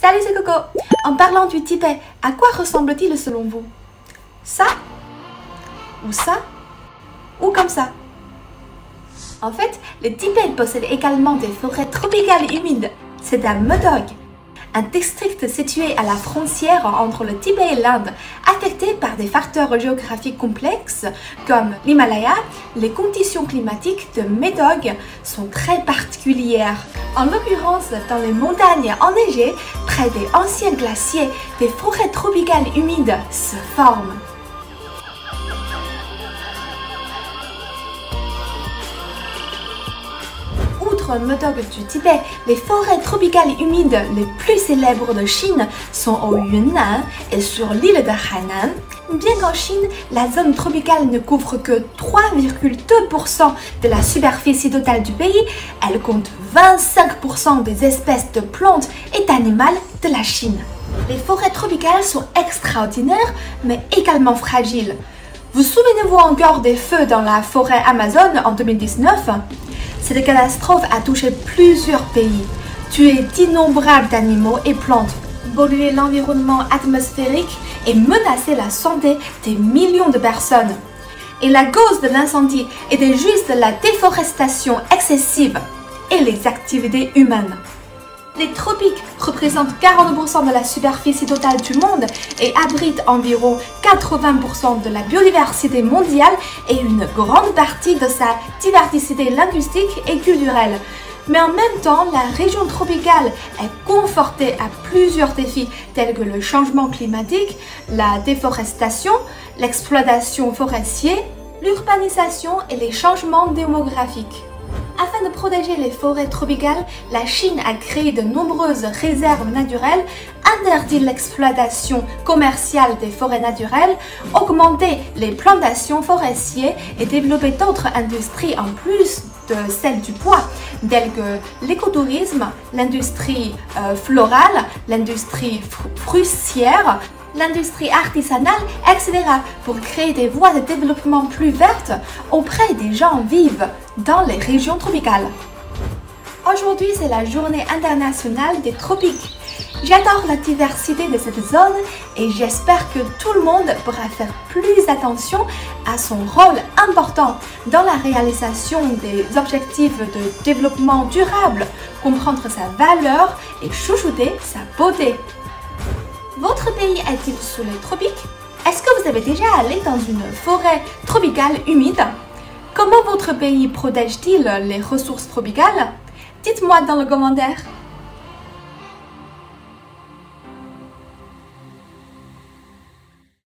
Salut, c'est Coco. En parlant du Tibet, à quoi ressemble-t-il selon vous? Ça? Ou ça? Ou comme ça? En fait, le Tibet possède également des forêts tropicales humides. C'est à Modog, un district situé à la frontière entre le Tibet et l'Inde, affecté par des facteurs géographiques complexes comme l'Himalaya. Les conditions climatiques de Modog sont très particulières. En l'occurrence, dans les montagnes enneigées, près des anciens glaciers, des forêts tropicales humides se forment. Outre Modog du Tibet, les forêts tropicales humides les plus célèbres de Chine sont au Yunnan et sur l'île de Hainan. Bien qu'en Chine, la zone tropicale ne couvre que 3,2% de la superficie totale du pays, elle compte 25% des espèces de plantes et d'animaux de la Chine. Les forêts tropicales sont extraordinaires, mais également fragiles. Vous souvenez-vous encore des feux dans la forêt Amazone en 2019? Cette catastrophe a touché plusieurs pays, tué d'innombrables animaux et plantes, pollué l'environnement atmosphérique et menacé la santé des millions de personnes. Et la cause de l'incendie était juste la déforestation excessive et les activités humaines. Les tropiques représentent 40% de la superficie totale du monde et abritent environ 80% de la biodiversité mondiale et une grande partie de sa diversité linguistique et culturelle. Mais en même temps, la région tropicale est confrontée à plusieurs défis tels que le changement climatique, la déforestation, l'exploitation forestière, l'urbanisation et les changements démographiques. Afin de protéger les forêts tropicales, la Chine a créé de nombreuses réserves naturelles, interdit l'exploitation commerciale des forêts naturelles, augmenté les plantations forestières et développé d'autres industries en plus de celle du bois, telles que l'écotourisme, l'industrie florale, l'industrie fruitière, l'industrie artisanale, etc. pour créer des voies de développement plus vertes auprès des gens vivant dans les régions tropicales. Aujourd'hui, c'est la journée internationale des tropiques. J'adore la diversité de cette zone et j'espère que tout le monde pourra faire plus attention à son rôle important dans la réalisation des objectifs de développement durable, comprendre sa valeur et chouchouter sa beauté. Votre pays est-il sous les tropiques? Est-ce que vous avez déjà allé dans une forêt tropicale humide? Comment votre pays protège-t-il les ressources tropicales? Dites-moi dans le commentaire.